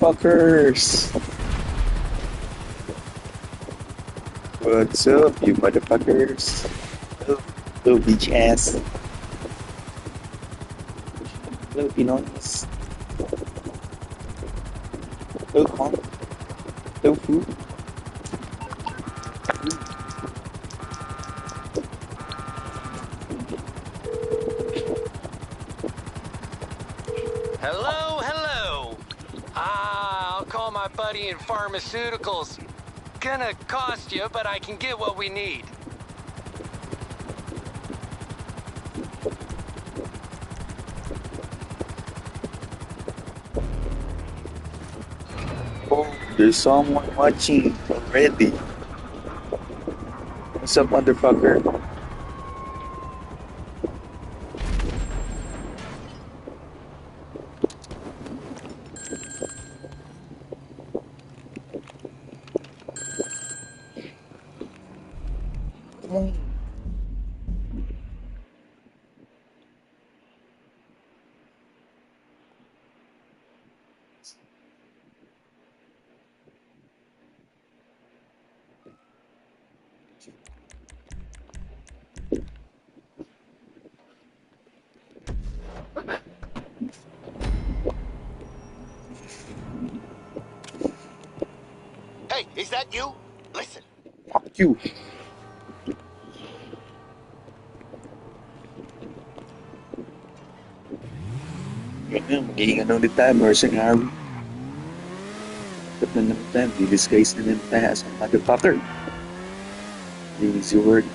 Fuckers! What's up, you motherfuckers? Little beach ass. Little Pinoys. Little corn. Little food. Hello, hello. I'll call my buddy in pharmaceuticals. Gonna cost you, but I can get what we need. Oh, there's someone watching already. What's up, motherfucker? Come on. Hey, is that you? Listen. Fuck you. Yun nga, magiging ano ulit tayo, mercenary. Ba't na naman tayo, di-disguise na naman tayo as a motherfucker. Easy word.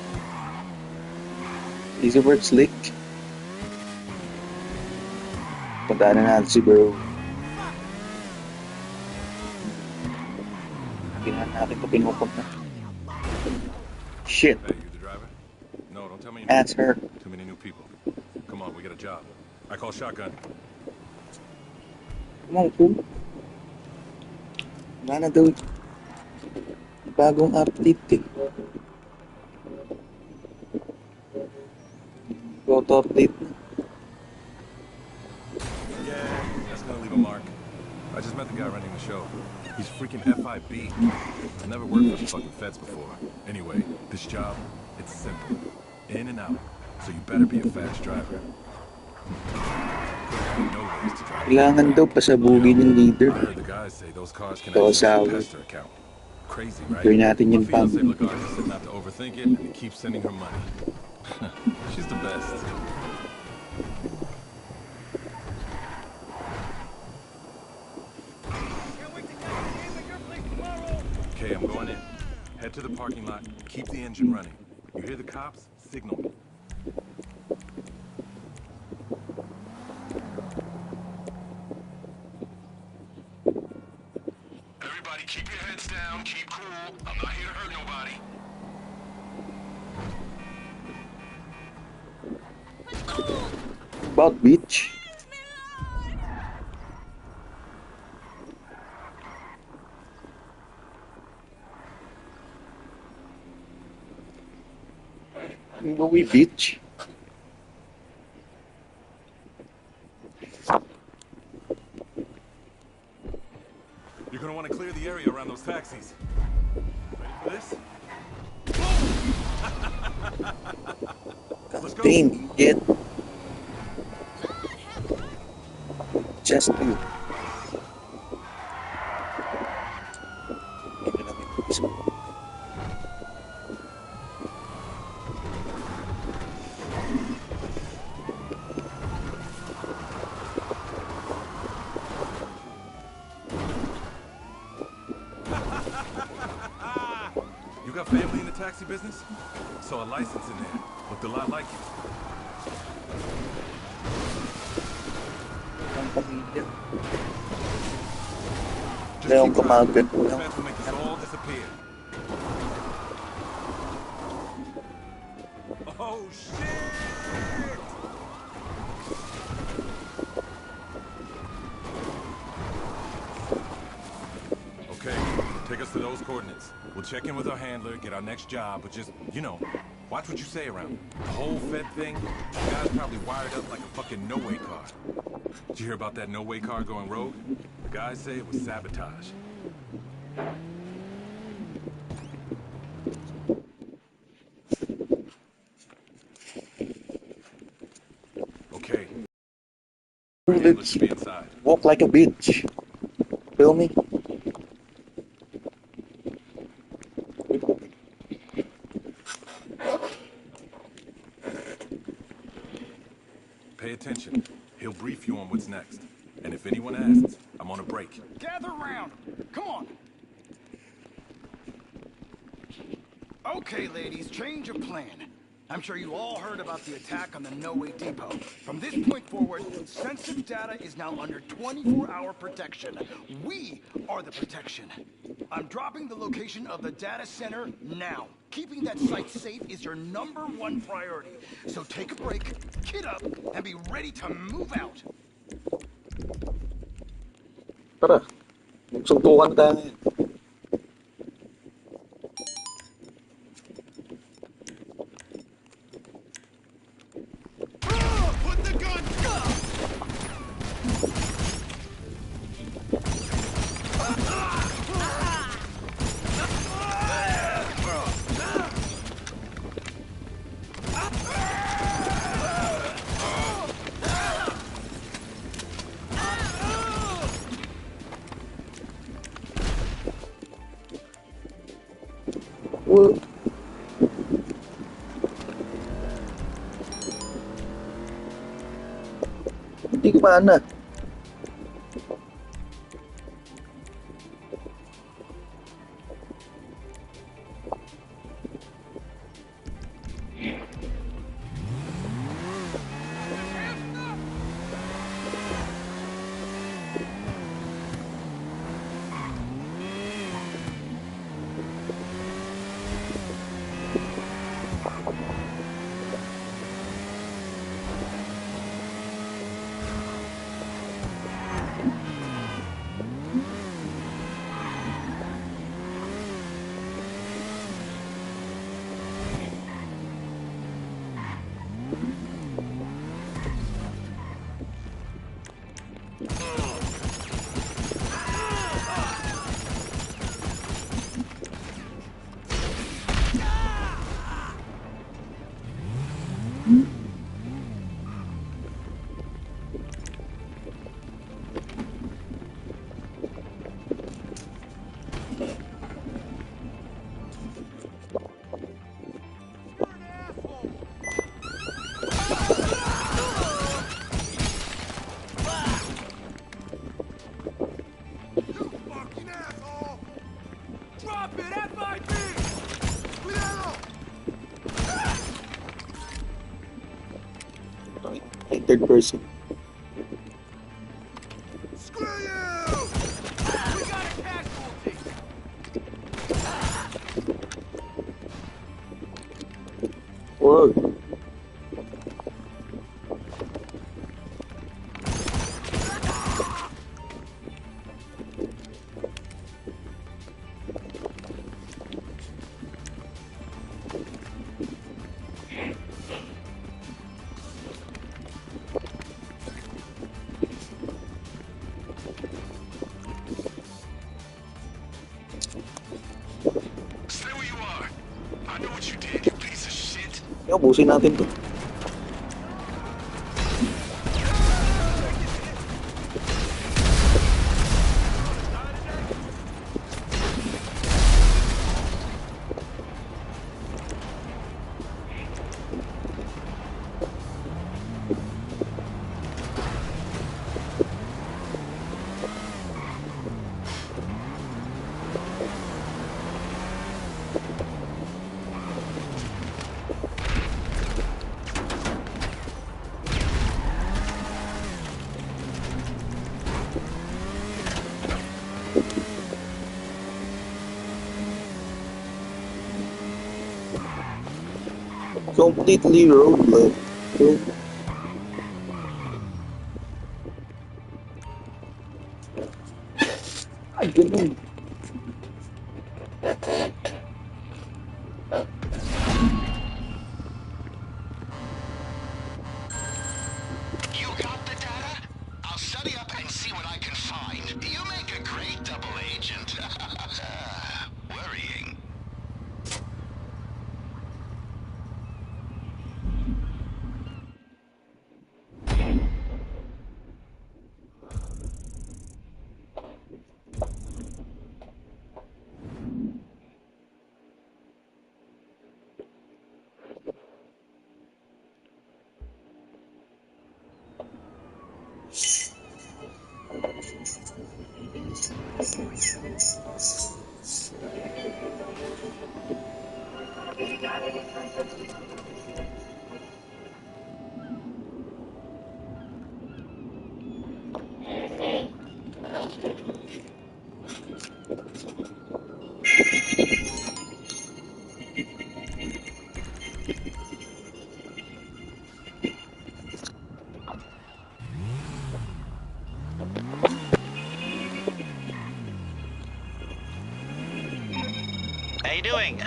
Easy word, slick. Puntaan na natin si bro. Kailangan natin ito pinupunta. Shit. Hey, you the driver? No, don't tell me. That's her. Too many new people. Come on, we got a job. I call shotgun. Come on, fool. Wala na daw. Bagong update eh. Auto update na. Yeah, that's gonna leave a mark. I just met the guy running the show. He's freaking FIB. I've never worked for the fucking feds before. Anyway, this job, it's simple. In and out. So you better be a fast driver. No ways to drive. Kailangan daw pasabugin yung leader. I heard the guys say those cars can Ito actually sa pass their account. Crazy, right? Gawin natin yung My fiancé pump. Lagarde said not to overthink it, and he keeps sending her money. She's the best. Okay, I'm going in. Head to the parking lot. Keep the engine running. You hear the cops? Signal me. Everybody, keep your heads down. Keep cool. I'm not here to hurt nobody. About bitch. Louis bitch. You're gonna want to clear the area around those taxis. Ready for this? Let's go. Damn, idiot. Just do. Give it up, please. You got family in the taxi business? Saw a license in there. Looked a lot like you. Ang pamilya. Just Leon keep driving. kumagat. The feds will make this all disappear. Oh, shit! Okay, take us to those coordinates. We'll check in with our handler, get our next job, but just, you know, watch what you say around. The whole Fed thing, the guy's probably wired up like a fucking no-way car. Did you hear about that no-way car going rogue? The Guys say it was sabotage. Okay, let's Let's be inside. walk like a bitch. Feel me? Pay attention. He'll brief you on what's next. And if anyone asks, I'm on a break. Gather round. Come on. Okay, ladies, change of plan. I'm sure you all heard about the attack on the No-Way Depot. From this point forward, sensitive data is now under 24-hour protection. We are the protection. I'm dropping the location of the data center now. Keeping that site safe is your #1 priority. So take a break, kit up, and be ready to move out. Tara. Magsuntukan na tayo ngayon. Put the gun! Well, hindi ko maana. Like third person. Screw you! We got a casualty. Whoa. Stay where you are. I know what you did, you piece of shit. Ubusin natin to. Completely roadless. Ay, ganun. You got the data? I'll study up and see what I can find. You How you doing?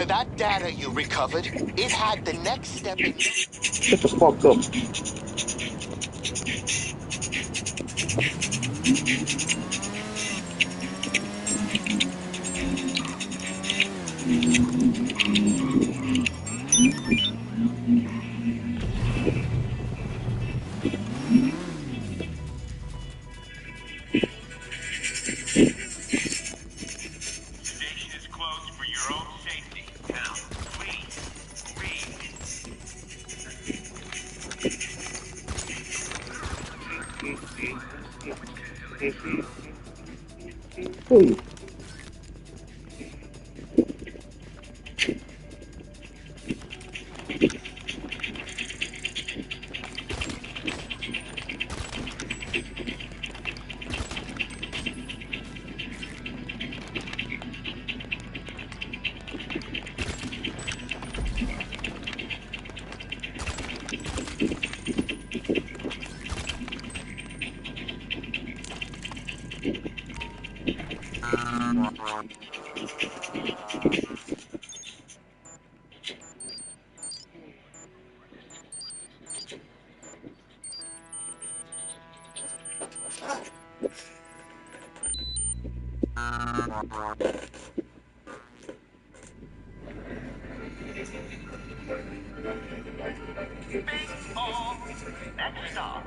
That data you recovered, it had the next step in... Shut the fuck up. Station is closed for your own safety. Now, please, Hey. next stop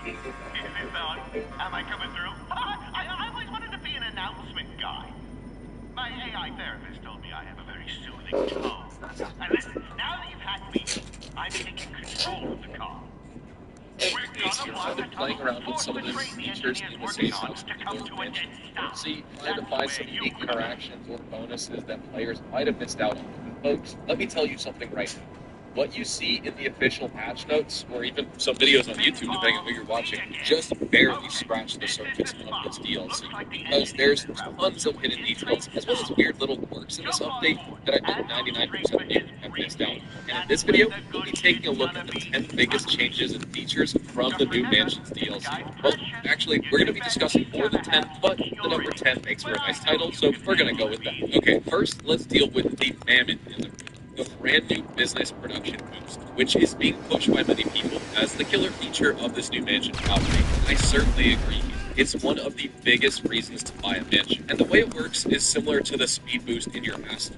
is this on? Am I coming through? I always wanted to be an announcement guy. My AI therapist told me I have a very soothing tone. And listen, now that you've had me, I'm taking control of the car. I've been playing around with some of these features in the safe house a little bit. See, trying to find some unique interactions or bonuses that players might have missed out on. Folks, let me tell you something right now. what you see in the official patch notes, or even some videos on YouTube, depending on what you're watching, just barely scratch the surface of this DLC, because there's tons of hidden details, as well as weird little quirks in this update that I bet 99% of people have missed out. And in this video, we'll be taking a look at the 10 biggest changes and features from the new Mansions DLC. Well, actually, we're going to be discussing more than 10, but the number 10 makes for a nice title, so we're going to go with that. Okay, first, let's deal with the mammoth in the brand new business production boost, which is being pushed by many people as the killer feature of this new mansion property. I certainly agree. It's one of the biggest reasons to buy a mansion, and the way it works is similar to the speed boost in your asset.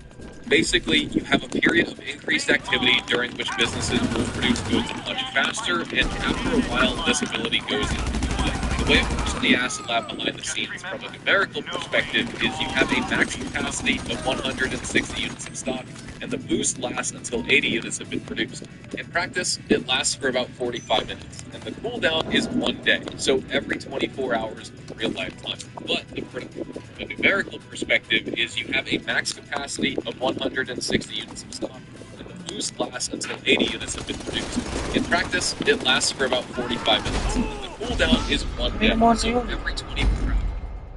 Basically, you have a period of increased activity during which businesses will produce goods much faster, and after a while, this ability goes into decline. The way it works in the Acid Lab behind the scenes, from a numerical perspective, is you have a max capacity of 160 units in stock, and the boost lasts until 80 units have been produced. In practice, it lasts for about 45 minutes, and the cooldown is 1 day, so every 24 hours in real life time. But the numerical perspective is you have a max capacity of 160 units in stock, and the boost lasts until 80 units have been produced. In practice, it lasts for about 45 minutes, and the cooldown is 1 day, so every 24 hours.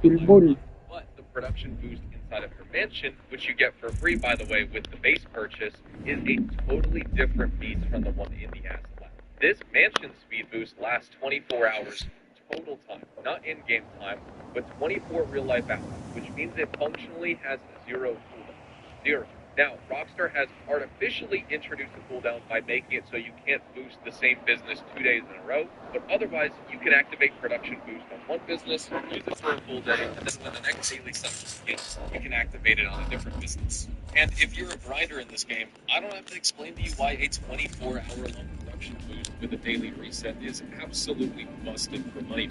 Pilbul. But the production boost inside of your mansion, which you get for free, by the way, with the base purchase, is a totally different beast from the one in the Acid Lab. This mansion speed boost lasts 24 hours total time, not in-game time, but 24 real-life hours, which means it functionally has 0 cooldown. 0. Now, Rockstar has artificially introduced a cooldown by making it so you can't boost the same business 2 days in a row, but otherwise, you can activate production boost on one business, use it for a full day, and then when the next daily cycle begins, you can activate it on a different business. And if you're a grinder in this game, I don't have to explain to you why a 24-hour-long production boost with a daily reset is absolutely busted for money.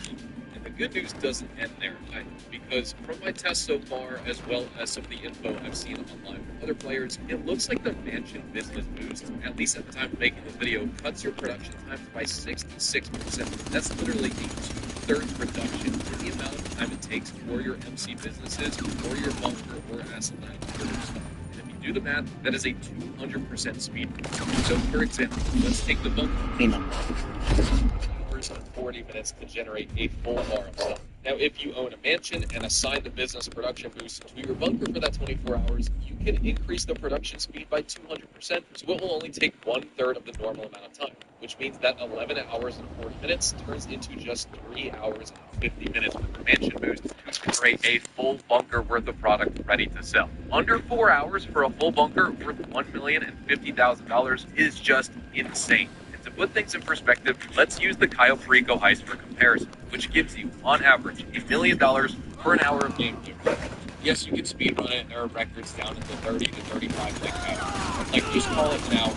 And the good news doesn't end there either, because from my tests so far, as well as some of the info I've seen online from other players, it looks like the Mansion Business Boost, at least at the time of making this video, cuts your production times by 66%. That's literally a two-thirds reduction in the amount of time it takes for your MC businesses, or your bunker, or asset lab to produce. And if you do the math, that is a 200% speed boost. So, for example, let's take the bunker. 40 minutes to generate a full bar of stuff. Now, if you own a mansion and assign the business production boost to your bunker for that 24 hours, you can increase the production speed by 200%, so it will only take 1/3 of the normal amount of time, which means that 11 hours and 40 minutes turns into just 3 hours and 50 minutes with the mansion boost to create a full bunker worth of product ready to sell. Under 4 hours for a full bunker worth $1,050,000 is just insane. To put things in perspective, let's use the Cayo Perico heist for comparison, which gives you, on average, $1 million for an hour of gameplay. Yes, you can speedrun it, and there are records down in the 30 to 35 minute like just call it an hour.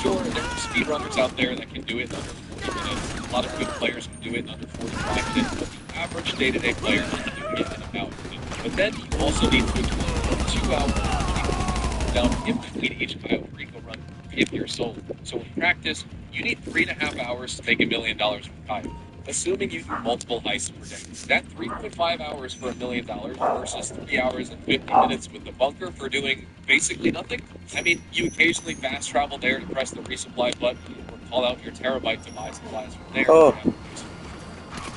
Sure, there are speedrunners out there that can do it in under 40 minutes. A lot of good players can do it in under 45 minutes, but the average day-to-day player is doing it in about 2 minutes. But then you also need to include 2 hours down in between each Cayo Perico run if you're sold. So in practice, you need 3.5 hours to make $1 million from Cayo, assuming you do multiple heists per day. That 3.5 hours for $1 million versus 3 hours and 50 minutes with the bunker for doing basically nothing. I mean, you occasionally fast travel there to press the resupply button or call out your terabyte to buy supplies from there. Oh.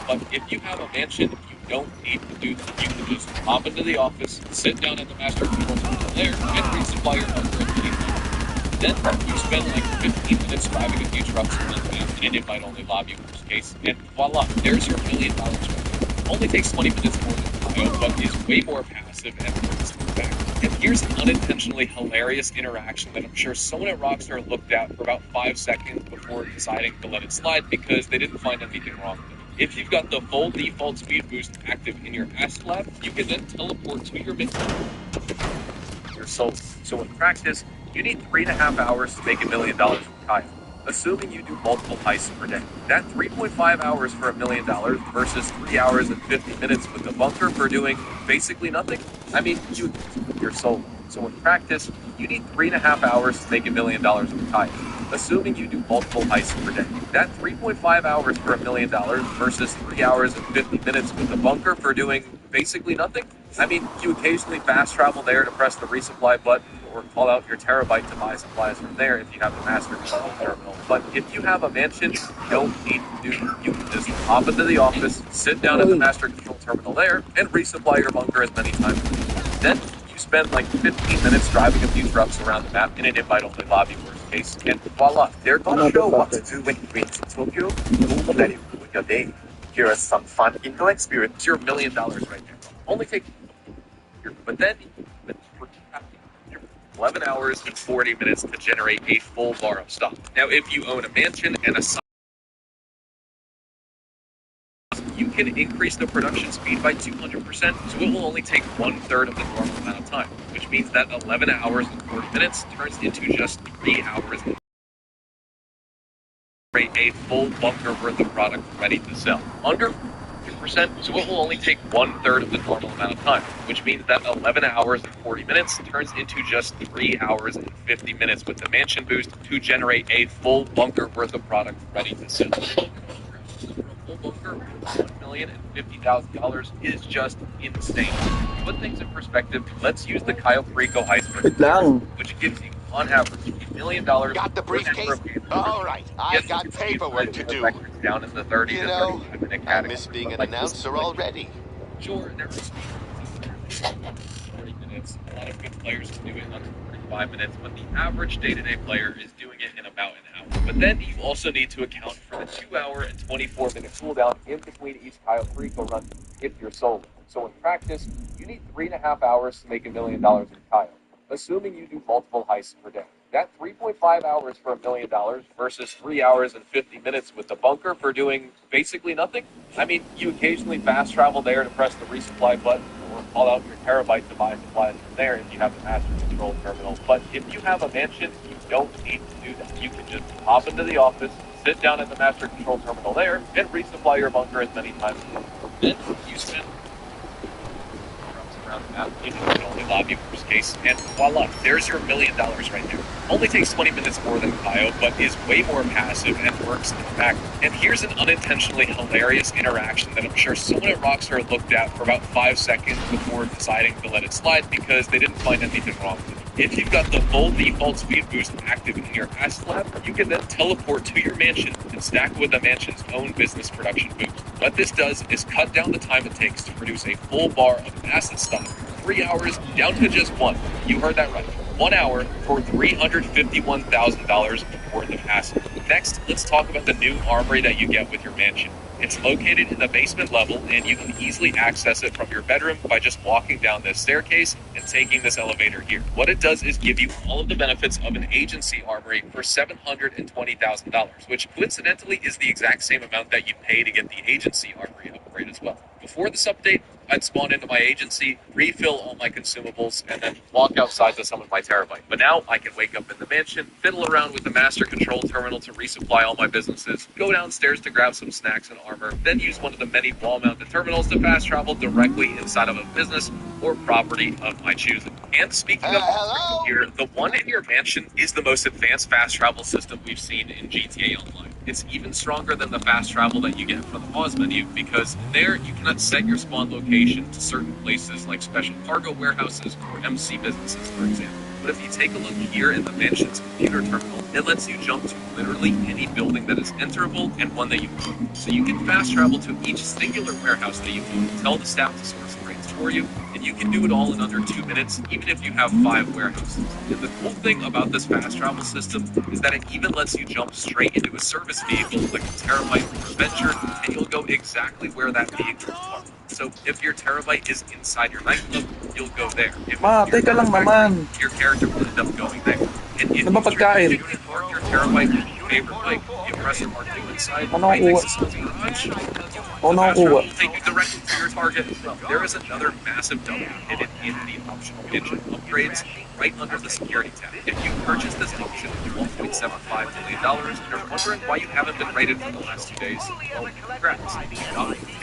But if you have a mansion, you don't need to do that. You can just hop into the office, sit down at the master control terminal there, and resupply your bunker at any time. Then you spend like 15 minutes driving a few trucks around the map, and it might only lob you in this case, and voila, there's your $1 million structure. Only takes 20 minutes more than Cayo, but is way more passive and works back. And here's an unintentionally hilarious interaction that I'm sure someone at Rockstar looked at for about 5 seconds before deciding to let it slide because they didn't find anything wrong with it. If you've got the full default speed boost active in your Acid Lab, you can then teleport to your mission. Your soul. So in practice, you need 3.5 hours to make $1 million from Cayo, assuming you do multiple heists per day. That 3.5 hours for $1 million versus 3 hours and 50 minutes with the bunker for doing basically nothing. I mean, you your soul. So in practice, you need 3.5 hours to make $1 million from Cayo, assuming you do multiple heists per day. That 3.5 hours for $1 million versus 3 hours and 50 minutes with the bunker for doing basically nothing. I mean, you occasionally fast travel there to press the resupply button or call out your terabyte to buy supplies from there if you have the master control terminal. But if you have a mansion, you don't need to do that. You can just hop into the office, sit down at the master control terminal there, and resupply your bunker as many times as you want. Then you spend like 15 minutes driving a few trucks around the map in an invite-only lobby, worst case, and voila, they're gonna show what to do when you reach Tokyo. We'll let you ruin your day. Here are some fun indoor experience. It's your $1 million right there. Only take but then 11 hours and 40 minutes to generate a full bar of stock. Now, if you own a mansion and a you can increase the production speed by 200%, so it will only take 1/3 of the normal amount of time, which means that 11 hours and 40 minutes turns into just 3 hours and a full bunker worth of product ready to sell. Under 2%, so it will only take 1/3 of the normal amount of time, which means that 11 hours and 40 minutes turns into just 3 hours and 50 minutes with the mansion boost to generate a full bunker worth of product ready to sell. Full bunker, $1,050,000 is just insane. To put things in perspective, let's use the Cayo Perico heist, which gives you, on average, $1 million. Got the briefcase? All right, I got paperwork to do. Down in the 30 to 35 minute I category. miss being an announcer already. Sure, there are 40 minutes. A lot of good players can do it in under 45 minutes, but the average day-to-day player is doing it in about an hour. But then you also need to account for the 2-hour and 24-minute cooldown in between each Cayo Perico run if you're solo. So in practice, you need 3.5 hours to make $1 million in Cayo, assuming you do multiple heists per day. That 3.5 hours for $1 million versus 3 hours and 50 minutes with the bunker for doing basically nothing. I mean, you occasionally fast travel there to press the resupply button or call out your terabyte to buy supplies from there if you have the master control terminal. But if you have a mansion, you don't need to do that. You can just hop into the office, sit down at the master control terminal there, and resupply your bunker as many times as you want. Then you spend around the map in the only lobby, worst case, and voila, there's your $1 million right there. Only takes 20 minutes more than Cayo, but is way more passive and works in the back. And here's an unintentionally hilarious interaction that I'm sure someone at Rockstar looked at for about 5 seconds before deciding to let it slide because they didn't find anything wrong with it. If you've got the full default speed boost active in your asset lab, you can then teleport to your mansion and stack with the mansion's own business production boost. What this does is cut down the time it takes to produce a full bar of asset stock from 3 hours down to just 1. You heard that right. 1 hour for $351,000 worth of asset. Next, let's talk about the new armory that you get with your mansion. It's located in the basement level, and you can easily access it from your bedroom by just walking down this staircase and taking this elevator here. What it does is give you all of the benefits of an agency armory for $720,000, which coincidentally is the exact same amount that you'd pay to get the agency armory upgrade as well. Before this update, I'd spawn into my agency, refill all my consumables, and then walk outside to summon my terabyte. But now I can wake up in the mansion, fiddle around with the master control terminal to resupply all my businesses, go downstairs to grab some snacks and armor, then use one of the many wall-mounted terminals to fast travel directly inside of a business or property of my choosing. And speaking of here, the one in your mansion is the most advanced fast travel system we've seen in GTA Online. It's even stronger than the fast travel that you get from the pause menu because there you cannot set your spawn location to certain places like special cargo warehouses or MC businesses, for example. But if you take a look here in the mansion's computer terminal, it lets you jump to literally any building that is enterable and one that you own. So you can fast travel to each singular warehouse that you own, tell the staff to source crates for you, and you can do it all in under 2 minutes, even if you have 5 warehouses. And the cool thing about this fast travel system is that it even lets you jump straight into a service vehicle like a terabyte or a venture, and you'll go exactly where that vehicle is parked. So if your terabyte is inside your nightclub, you'll go there. If Teka lang naman. your character will end up going there. And if Ano ba pagkain? you park your terabyte in your favorite bike, you press the mark inside, Ano right kuha? next to someone's garage, Ano the kuha? will take you directly to your target. There is another massive W hidden in the optional engine upgrades right under the security tab. If you purchase this option for $1.75 million and are wondering why you haven't been rated for the last 2 days, well, congrats.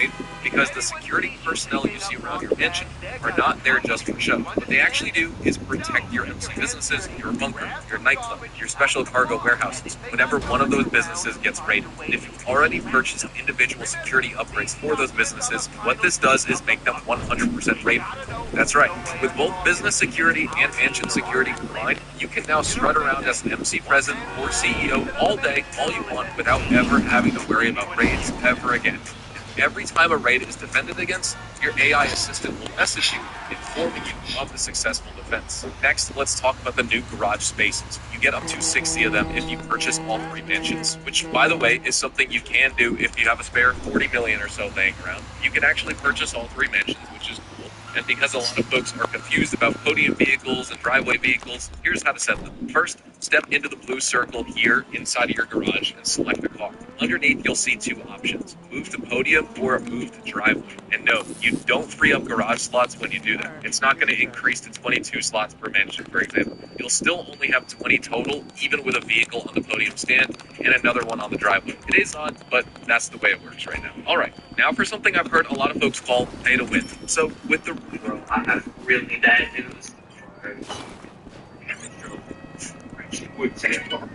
right? Because the security personnel you see around your mansion are not there just for show. What they actually do is protect your MC businesses, your bunker, your nightclub, your special cargo warehouses, whenever one of those businesses gets raided. And if you've already purchased individual security upgrades for those businesses, what this does is make them 100% raidable. That's right. With both business security and mansion security combined, you can now strut around as an MC president or CEO all day, all you want, without ever having to worry about raids ever again. Every time a raid is defended against, your AI assistant will message you, informing you of the successful defense. Next, let's talk about the new garage spaces. You get up to 60 of them if you purchase all 3 mansions, which, by the way, is something you can do if you have a spare 40 million or so laying around. You can actually purchase all 3 mansions, which is cool. And because a lot of folks are confused about podium vehicles and driveway vehicles, here's how to set them. First, step into the blue circle here inside of your garage and select a car. Underneath, you'll see 2 options: move to podium or move to driveway. And no, you don't free up garage slots when you do that. It's not going to increase to 22 slots per mansion, for example. You'll still only have 20 total, even with a vehicle on the podium stand and another one on the driveway. It is odd, but that's the way it works right now. All right, now for something I've heard a lot of folks call pay to win. So with the I have really dived into this.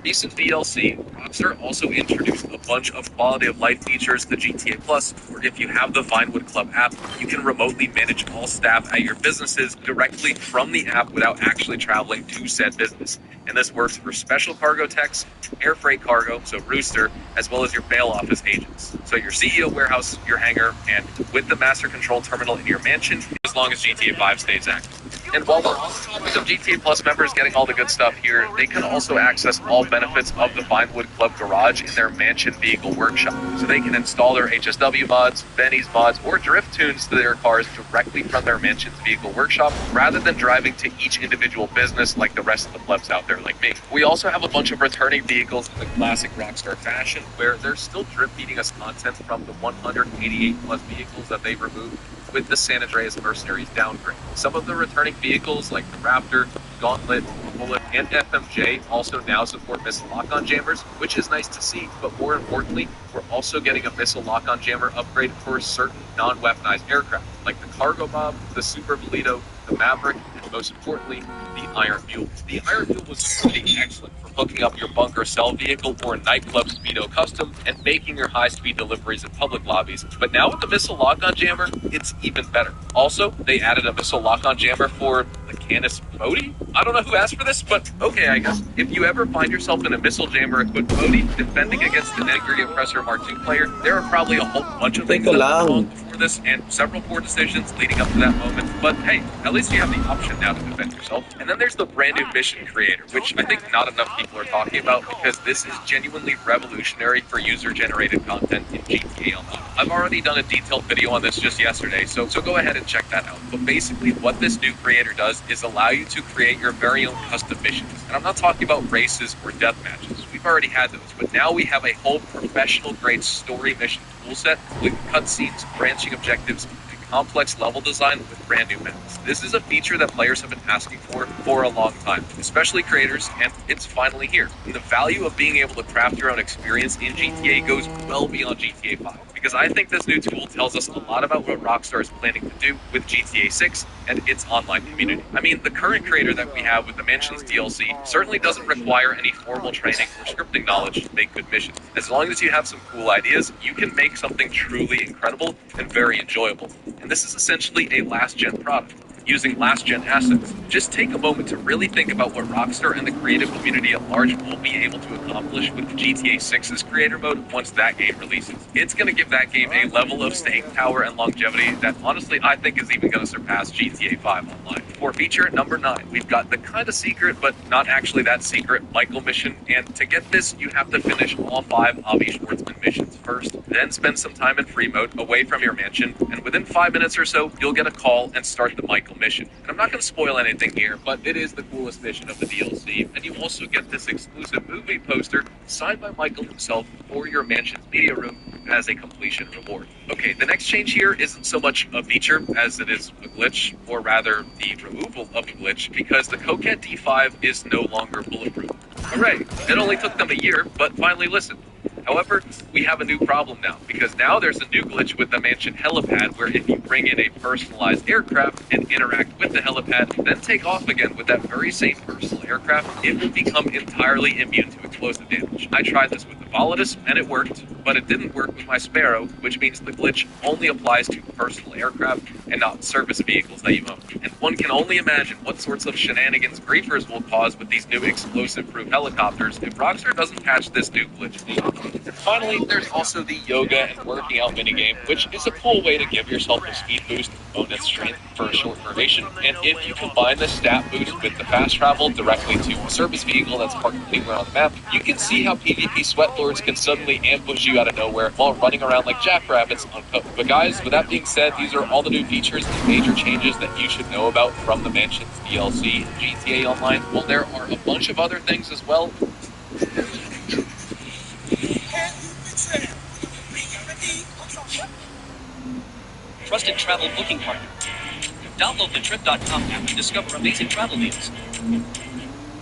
recent DLC, Rockstar also introduced a bunch of quality of life features to GTA Plus, where if you have the Vinewood Club app, you can remotely manage all staff at your businesses directly from the app without actually traveling to said business. And this works for special cargo techs, air freight cargo, so Rooster, as well as your bail office agents. So your CEO warehouse, your hangar, and with the master control terminal in your mansion, as long as GTA 5 stays active. And while we're on the topic of GTA Plus members getting all the good stuff here, they can also access all benefits of the Vinewood Club Garage in their mansion vehicle workshop. So they can install their HSW mods, Benny's mods, or drift tunes to their cars directly from their mansion's vehicle workshop, rather than driving to each individual business like the rest of the plebs out there like me. We also have a bunch of returning vehicles in the classic Rockstar fashion, where they're still drip feeding us content from the 188 plus vehicles that they've removed with the San Andreas Mercenaries downgrade. Some of the returning vehicles like the Raptor, Gauntlet, Bullet, and FMJ also now support missile lock-on jammers, which is nice to see, but more importantly, we're also getting a missile lock-on jammer upgrade for certain non-weaponized aircraft, like the Cargo Mob, the Super Bolito, the Maverick, and most importantly, the Iron Mule. The Iron Mule was pretty excellent for hooking up your bunker cell vehicle or nightclub Speedo custom and making your high-speed deliveries in public lobbies, but now with the missile lock-on jammer, it's even better. Also, they added a missile lock-on jammer for the Canis Bodhi? I don't know who asked for this, but okay, I guess. If you ever find yourself in a missile jammer equipped Bodhi defending against the Negri Oppressor Mark II player, there are probably a whole bunch of things that went wrong before this and several poor decisions leading up to that moment, but hey, at least you have the option now to defend yourself. And then there's the brand new mission creator, which I think not enough people are talking about because this is genuinely revolutionary for user-generated content in GTA Online. I've already done a detailed video on this just yesterday, so go ahead and check that out. But basically, what this new creator does is allow you to create your very own custom missions. And I'm not talking about races or death matches. We've already had those, but now we have a whole professional-grade story mission toolset with cutscenes, branching objectives, and complex level design with brand new maps. This is a feature that players have been asking for a long time, especially creators, and it's finally here. And the value of being able to craft your own experience in GTA goes well beyond GTA 5. Because I think this new tool tells us a lot about what Rockstar is planning to do with GTA 6 and its online community. I mean, the current creator that we have with the Mansions DLC certainly doesn't require any formal training or scripting knowledge to make good missions. As long as you have some cool ideas, you can make something truly incredible and very enjoyable. And this is essentially a last-gen product, using last-gen assets. Just take a moment to really think about what Rockstar and the creative community at large will be able to accomplish with GTA 6's creator mode once that game releases. It's going to give that game a level of staying power and longevity that honestly I think is even going to surpass GTA 5 Online. For feature number 9, we've got the kind of secret, but not actually that secret, Michael mission, and to get this, you have to finish all 5 Avi Schwartzman missions first, then spend some time in free mode away from your mansion, and within 5 minutes or so, you'll get a call and start the Michael mission. And I'm not going to spoil anything here, but it is the coolest mission of the DLC, and you also get this exclusive movie poster signed by Michael himself for your mansion's media room as a completion reward. Okay, the next change here isn't so much a feature as it is a glitch, or rather the removal of a glitch, because the Coquette D5 is no longer bulletproof. Hooray! It only took them a year, but finally listen. However, we have a new problem now, because now there's a new glitch with the mansion helipad where if you bring in a personalized aircraft and interact with the helipad, then take off again with that very same personal aircraft, it will become entirely immune to explosive damage. I tried this with the Volatus, and it worked, but it didn't work with my Sparrow, which means the glitch only applies to personal aircraft and not service vehicles that you own. And one can only imagine what sorts of shenanigans griefers will cause with these new explosive-proof helicopters if Rockstar doesn't patch this new glitch. And finally, there's also the yoga and working out minigame, which is a cool way to give yourself a speed boost and bonus strength for a short duration. And if you combine the stat boost with the fast travel directly to a service vehicle that's parked anywhere on the map, you can see how PvP sweatlords can suddenly ambush you out of nowhere while running around like jackrabbits on foot. But guys, with that being said, these are all the new features and major changes that you should know about from the Mansions DLC and GTA Online. Well, there are a bunch of other things as well. Trusted travel booking partner. Download the Trip.com app to discover amazing travel deals.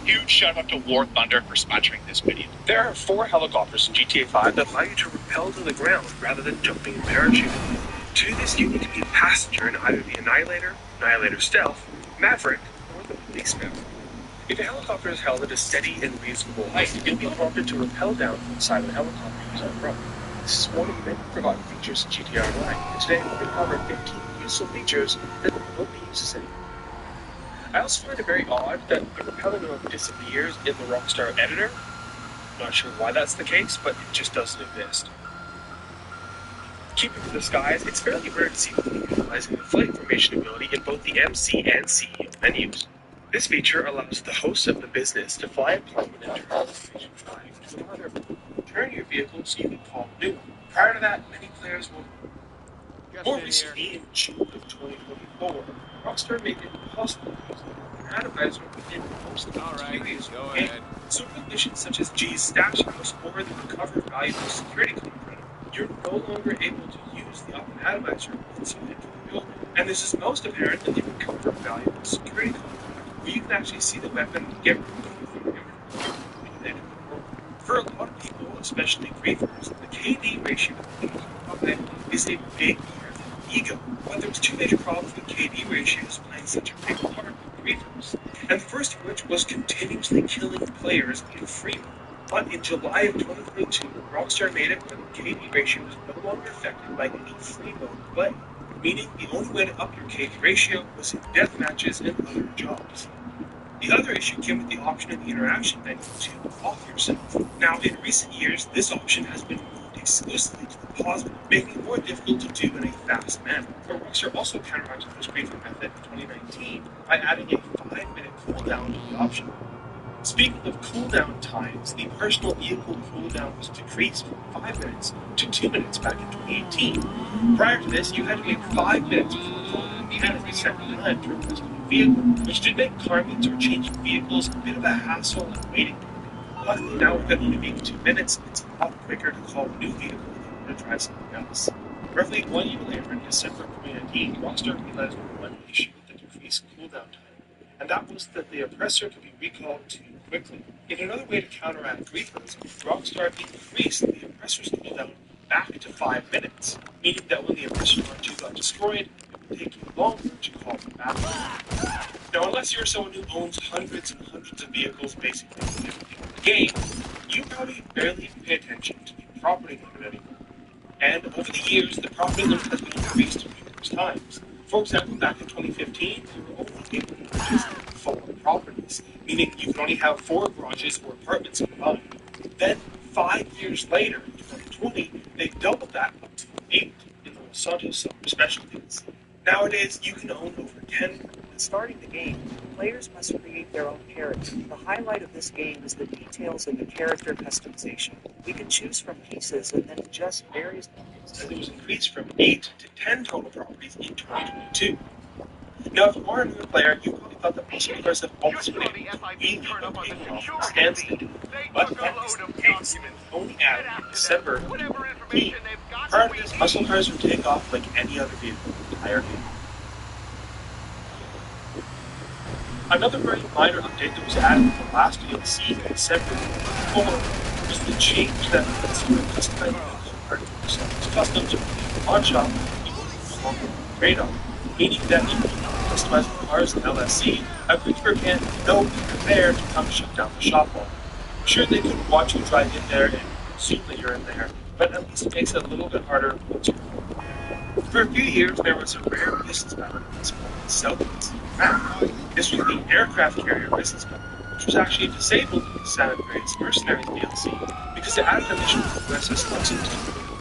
Huge shout out to War Thunder for sponsoring this video. There are 4 helicopters in GTA 5 that allow you to rappel to the ground rather than jumping in parachute. To do this, you need to be a passenger in either the Annihilator, Annihilator Stealth, Maverick, or the Policeman. If a helicopter is held at a steady and reasonable height, you'll be prompted to rappel down from the side of the helicopter using a rope. This is one of the many forgotten features in GTA Online, and today we're going to cover 15 useful features that nobody uses anymore. I also find it very odd that the rappelling mode disappears in the Rockstar editor. I'm not sure why that's the case, but it just doesn't exist. Keeping with the skies, it's fairly rare to see people utilizing the flight formation ability in both the MC and CEO menus. This feature allows the host of the business to fly a plane and turn the formation flag to another. Turn your vehicle so you can call a new one. Prior to that, many players will. More recently, in June of 2024, Rockstar made it possible to use an atomizer within most of the previous game. So missions such as G's Stash House or the Recover Valuable Security Component, you're no longer able to use the atomizer once you enter the building. And this is most apparent in the Recover Valuable Security Component, where you can actually see the weapon get removed from the inventory. For a lot of people, especially griefers, the KD ratio is a big part of the ego. But there's 2 major problems with KD ratios playing such a big part of griefers. And the first of which was continuously killing players in free mode. But in July of 2022, Rockstar made it where the KD ratio is no longer affected by any free mode play, meaning the only way to up your KD ratio was in death matches and other jobs. The other issue came with the option in the interaction menu to off yourself. Now, in recent years, this option has been moved exclusively to the pause menu, making it more difficult to do in a fast manner. But Rockstar also counteracted this griefer method in 2019 by adding a 5-minute cooldown to the option. Speaking of cooldown times, the personal vehicle cooldown was decreased from 5 minutes to 2 minutes back in 2018. Prior to this, you had to wait 5 minutes before calling the cannon to set the time to request a new vehicle, which did make carmines or changing vehicles a bit of a hassle and waiting. Luckily now with it only being 2 minutes, it's a lot quicker to call a new vehicle if you want to try something else. Roughly 1 year later, in December 2019, Rockstar realized one issue with the decreased cooldown time, and that was that the oppressor could be recalled too quickly. In another way to counteract griefers, Rockstar increased the oppressor's cooldown back to 5 minutes, meaning that when the oppressor R2 got destroyed, it would take you longer to call them back. Now, unless you're someone who owns hundreds and hundreds of vehicles basically in the game, you probably barely even pay attention to the property limit anymore. And over the years, the property limit has been increased numerous times. For example, back in 2015, we were only able to purchase 4 properties, meaning you could only have 4 garages or apartments combined. Then, 5 years later, in 2020, they doubled that up to 8 in the Los Santos summer specialties. Nowadays, you can own over 10. Starting the game, players must create their own character. The highlight of this game is the details in the character customization. We can choose from pieces and then adjust various properties. It was increased from 8 to 10 total properties in 2022. Now, if you are a new player, you probably thought that most players have always been able to really take off the standstill. But that isn't the case. Only added in December 2015. Prior to this, muscle cars would take off like any other vehicle in the entire game. Another very minor update that was added in the last DLC in December 2024 was the change that consumer customized articles is custom to the pawn shop no longer radar, meaning that if you customize the cars in LSC, a creeper can't know you're there to come shut down the shop wall. Sure, they could watch you drive in there and assume that you're in there, but at least it makes it a little bit harder once you're in. For a few years, there was a rare business battle called Southeast. This was the aircraft carrier business battle, which was actually disabled in the San Andreas Mercenaries DLC because it added a mission to USS Lexington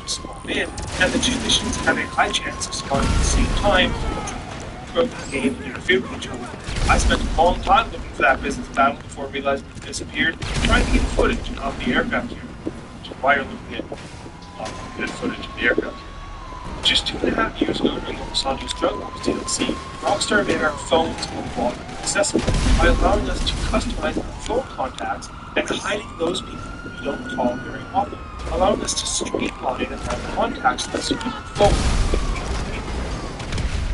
to spawn in, and the two missions had a high chance of spawning at the same time throughout the game and interfere with each other. I spent a long time looking for that business battle before realizing it disappeared, trying to get footage of the aircraft carrier, which is why you're looking at good footage of the aircraft carrier. Just 2.5 years ago during the Los Angeles Drug Wars DLC, Rockstar made our phones more wallet accessible by allowing us to customize our phone contacts and hiding those people we don't call very often, allowing us to streamline our contacts list on our phone.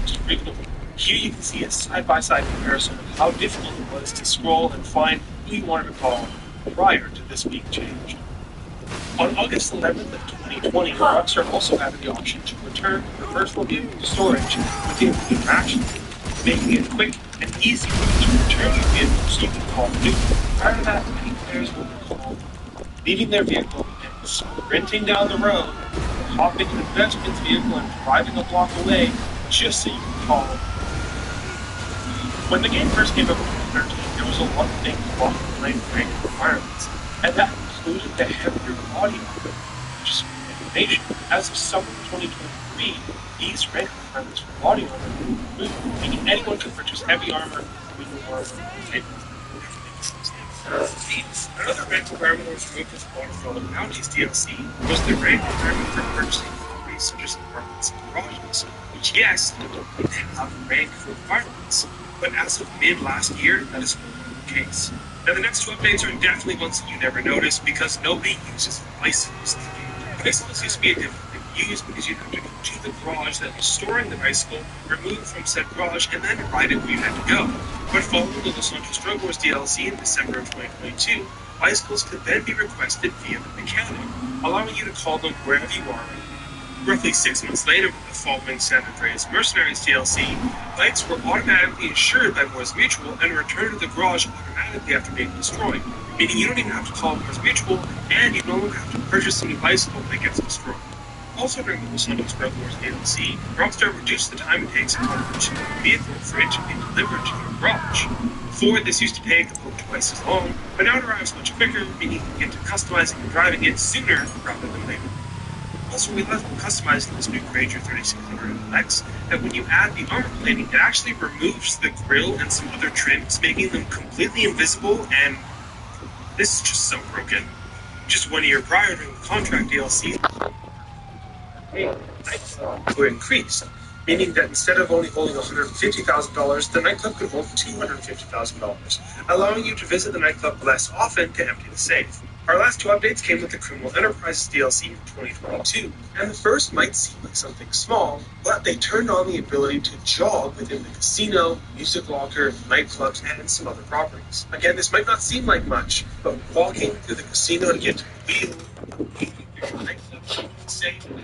Just briefly, here you can see a side-by-side comparison of how difficult it was to scroll and find who you wanted to call prior to this being changed. On August 11th of 2020, Rockstar also added the option to return the personal vehicle to storage within the interaction, making it quick and easy to return your vehicle so you can call new. Prior to that, many players would recall leaving their vehicle and sprinting down the road, hopping into the pedestrian's vehicle and driving a block away just so you can call. When the game first came out in 2013, there was a lot of things blocking rank requirements, and that included the heavier body armor, which is information. As of summer 2023, these rank requirements for body armor were removed, meaning anyone could purchase heavy armor, medium armor, type Another rank requirement that was removed as part of the Bounties DLC was the rank requirement for purchasing properties such as apartments and garages, which yes, don't have rank requirements, but as of mid last year, that is no longer the case. Now the next two updates are definitely ones that you never notice because nobody uses bicycles. Bicycles used to be a different thing to use because you'd have to go to the garage that was storing the bicycle, remove from said garage, and then ride it where you had to go. But following the Los Angeles Drug Wars DLC in December of 2022, bicycles could then be requested via the mechanic, allowing you to call them wherever you are. Roughly 6 months later, with the following San Andreas Mercenaries DLC, bikes were automatically insured by Mors Mutual and returned to the garage automatically after being destroyed, meaning you don't even have to call Mors Mutual, and you no longer have to purchase a new bicycle when it gets destroyed. Also during the Los Angeles Drug Wars DLC, Rockstar reduced the time it takes upon purchasing a vehicle for it to be delivered to your garage. Before, this used to take about twice as long, but now it arrives much quicker, meaning you can get to customizing and driving it sooner rather than later. Also, we love customizing this new Granger 3600 LX that when you add the armor plating, it actually removes the grille and some other trims, making them completely invisible, and this is just so broken. Just 1 year prior during the contract DLC, were increased, meaning that instead of only holding $150,000, the nightclub could hold $250,000, allowing you to visit the nightclub less often to empty the safe. Our last two updates came with the Criminal Enterprises DLC in 2022, and the first might seem like something small, but they turned on the ability to jog within the casino, music locker, nightclubs, and some other properties. Again, this might not seem like much, but walking through the casino to get to the wheel, the nightclub, safe, and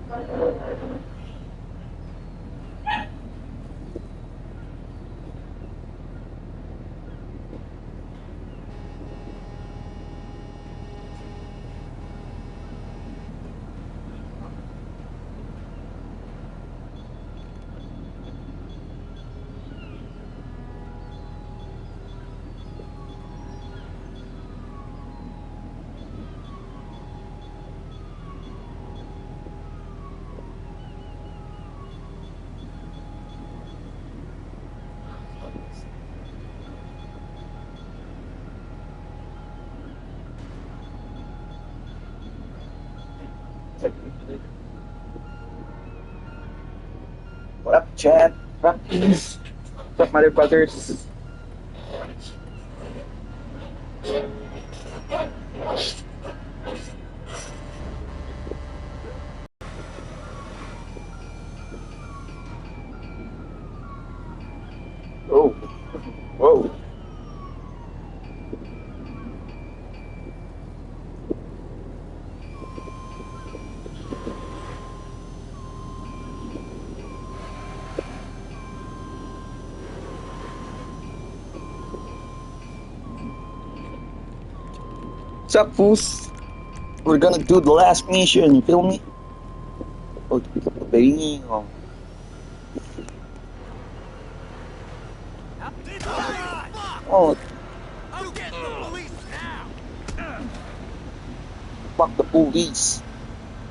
What up, chat? Practice. What's up, motherfuckers? Oh, whoa. What's up, fools? We're gonna do the last mission, you feel me? Oh, damn. Oh, I'm getting the police now! fuck the police.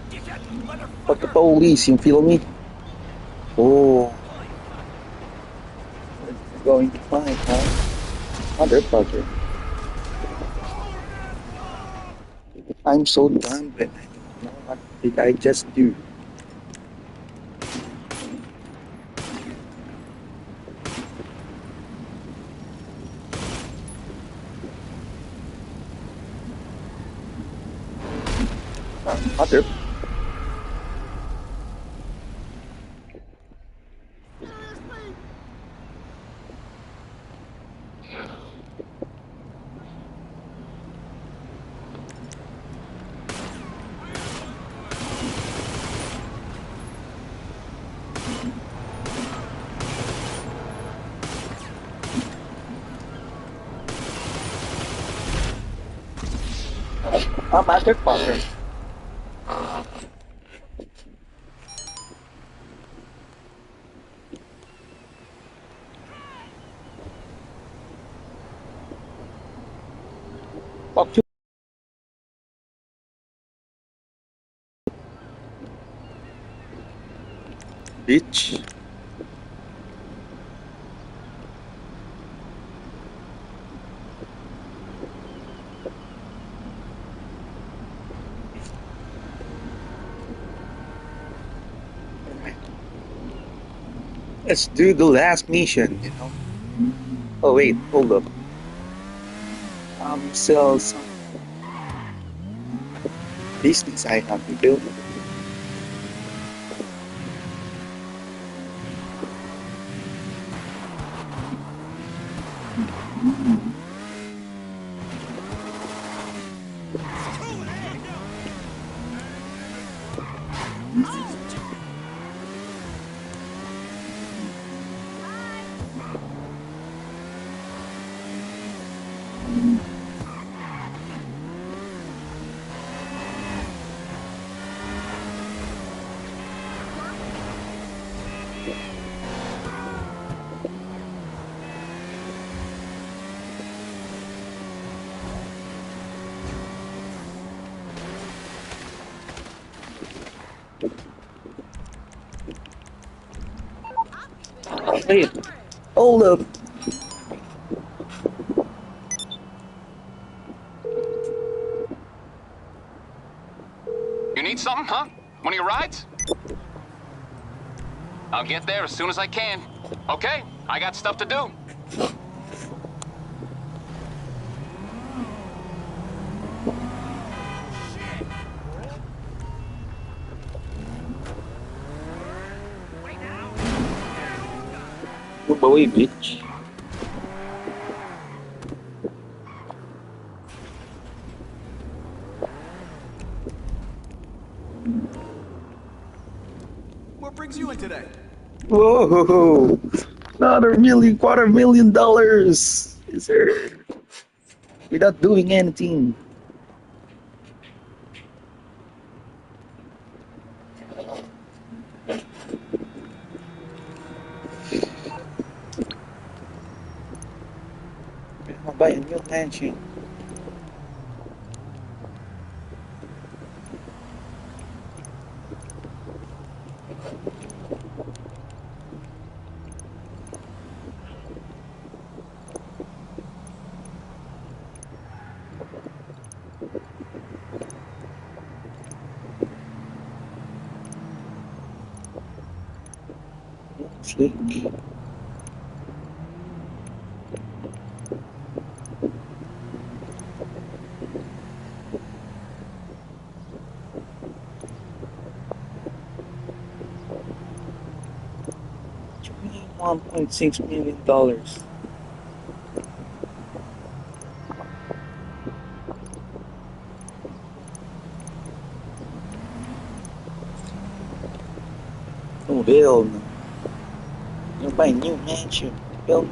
Get that Fuck the motherfucker! police, you feel me? Oh, we're going to find, huh? Motherfucker. I'm so dumb, but I don't know what did I just do. Mother. A motherfucker. Fuck you, bitch. Let's do the last mission, you know. Oh wait, hold up. Sell some business I have to do. Wait, hold up. You need something, huh? One of your rides? I'll get there as soon as I can. Okay, I got stuff to do. Move away, bitch. brings you in today? Whoa! Another million, $250,000. Yes, sir. Without doing anything. I'll buy a new mansion. Slick. $1.6 million. Oh hell no! You'll buy a new mansion. Hell no.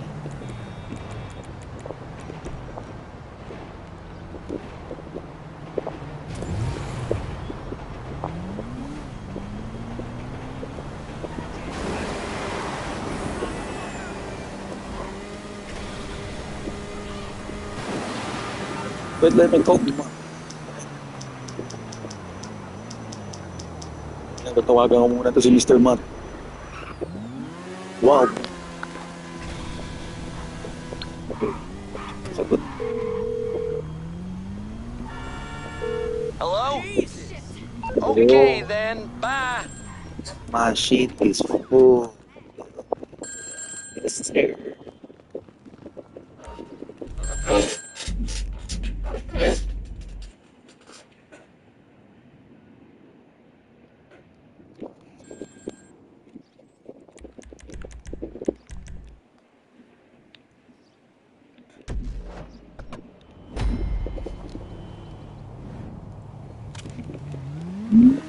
But let me talk mo. Tawagan ko muna to si Mr. Matt. Wow. Okay. Sagot. Hello? Okay then, bye. My shit is full. Yes, sir.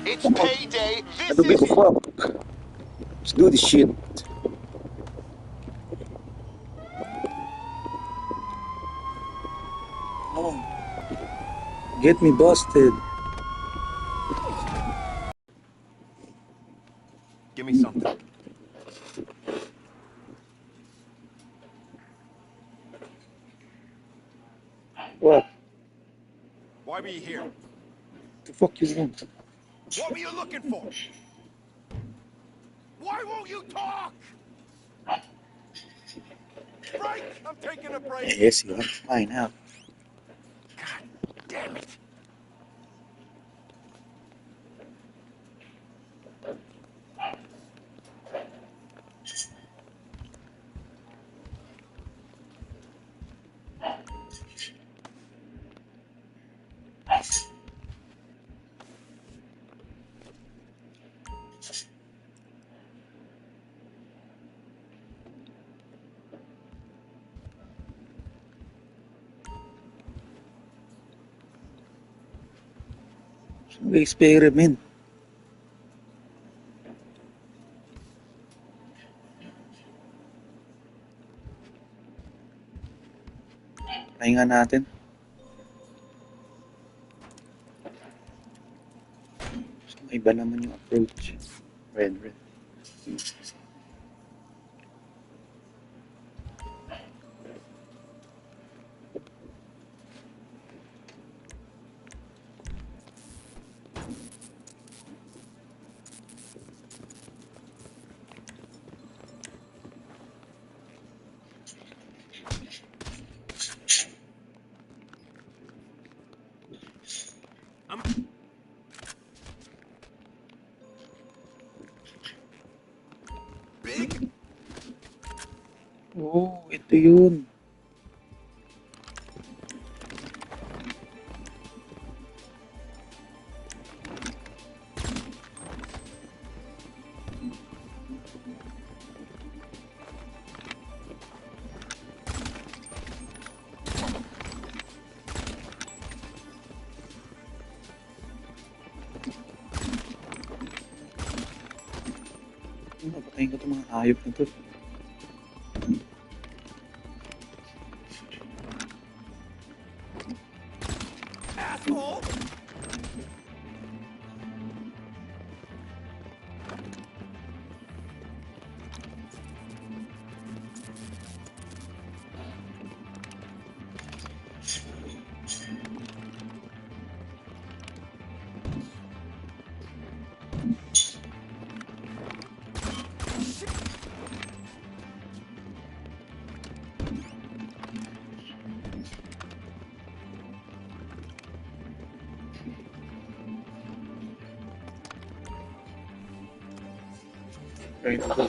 It's payday. I This don't give is a fuck. Let's do this shit. Oh, get me busted. Give me something. What? Why were you here? The fuck you want? What were you looking for? Why won't you talk? Break! I'm taking a break. Yes, you have mine now. God damn it. Experiment. Pahinga natin. So, iba naman yung approach. Red. Big? Oh, ito yun. Papatayin ko itong mga hayop na to. Asshole! Very cool.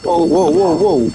Whoa, whoa, whoa, whoa.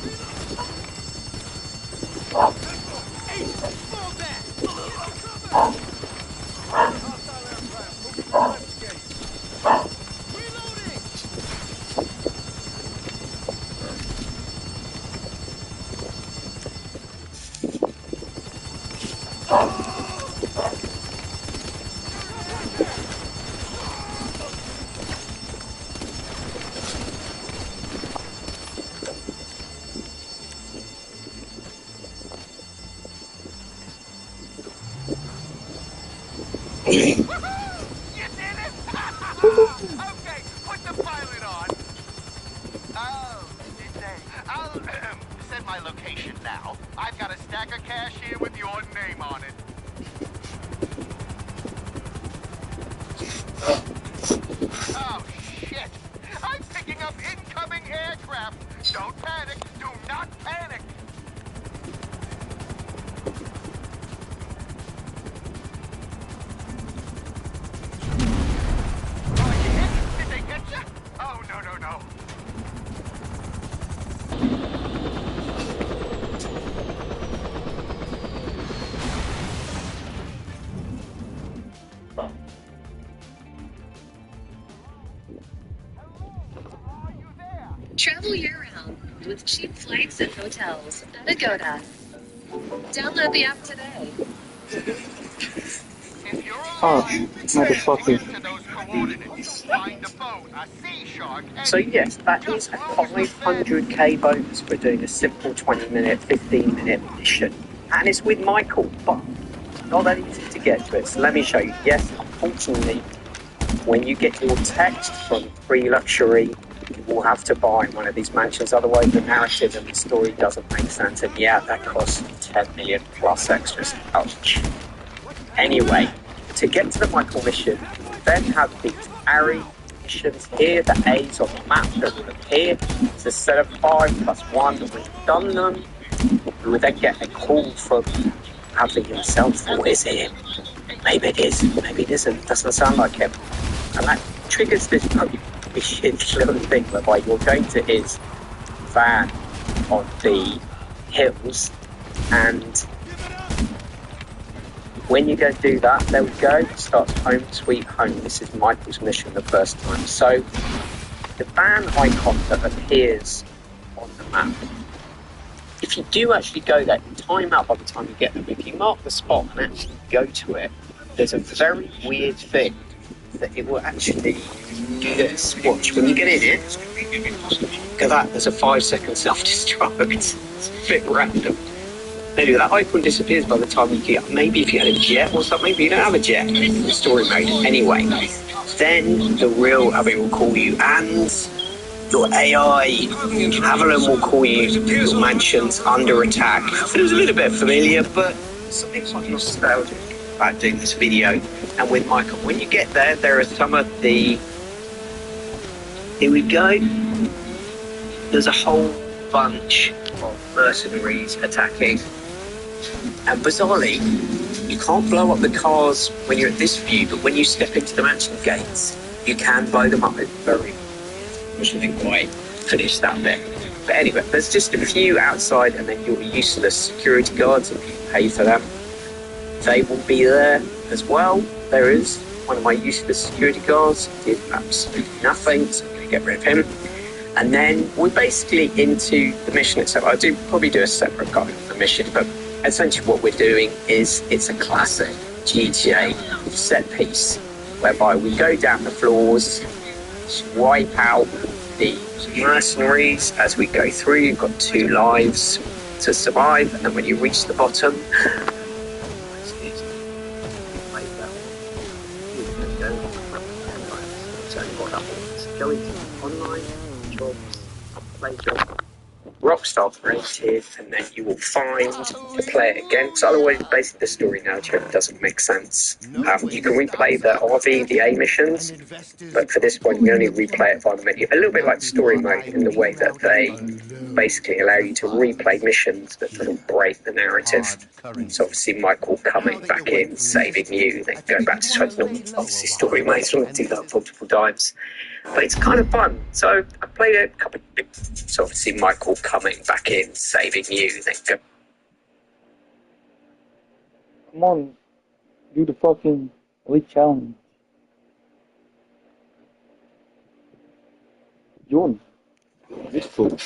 You did it? Okay, put the pilot on. Oh, did they? I'll send my location now. I've got a stack of cash here with your name on it. Oh, shit. I'm picking up incoming aircraft. Don't panic. Do not panic. Did they get you? Oh, no, no, no. Travel year-round with cheap flights and hotels at Agoda. Download the app today. If you're Oh, alive, motherfucker. get to those coordinates. Find a boat, a sea shark, and So yes, that is a 500k bonus for doing a simple 20-minute, 15-minute mission. And it's with Michael, but not that easy to get to it. So let me show you. Yes, unfortunately, when you get your text from Free Luxury, you will have to buy one of these mansions. Otherwise, the narrative and the story doesn't make sense. And yeah, that costs 10 million plus extras. Ouch. Anyway, to get to the Michael mission, you then have these array missions here, the A's on the map that will appear. It's a set of 5 plus 1 that we've done them. You would then get a call from Hadley himself. Or is it him? Maybe it is, maybe it isn't. Doesn't sound like him. And that triggers this mission little thing whereby you're going to his van on the hills, and when you go do that, there we go, it starts Home Sweet Home. This is Michael's mission the first time. So the van icon that appears on the map, if you do actually go there, you time out by the time you get there. If you mark the spot and actually go to it, there's a very weird thing that it will actually do this. Watch, when you get in it, look at that, there's a 5-second self-destruct. It's a bit random. Anyway, that icon disappears by the time you get, maybe if you had a jet or something, but you don't have a jet in the story mode. Anyway, then the real Abby will call you, and your AI Avalon will call you, your mansion's under attack. It was a little bit familiar, but something quite nostalgic about doing this video. And with Michael, when you get there, there are some of the, here we go, there's a whole bunch of mercenaries attacking. And bizarrely, you can't blow up the cars when you're at this view, but when you step into the mansion gates, you can blow them up. It's very, which I didn't quite finish that bit. But anyway, there's just a few outside, and then your useless security guards, if you pay for them, they will be there as well. There is one of my useless security guards, did absolutely nothing, so I'm going to get rid of him. And then we're basically into the mission itself. I'll probably do a separate guide of the mission, but essentially what we're doing is it's a classic GTA set piece, whereby we go down the floors, wipe out the mercenaries as we go through. You've got 2 lives to survive, and then when you reach the bottom, go into online jobs, play job, Rockstar created, and then you will find the player again. So otherwise, basically the story narrative doesn't make sense. You can replay the RV, the A missions, but for this one you only replay it via the menu. A little bit like story mode in the way that they basically allow you to replay missions that sort of break the narrative. So obviously Michael coming back in, saving you, then go back to try to normal. Obviously story mode, so I do that multiple times. But it's kind of fun. So I played it a couple of times. So obviously Michael coming back in, saving you, then go. Come on, do the fucking elite challenge. John, this fool.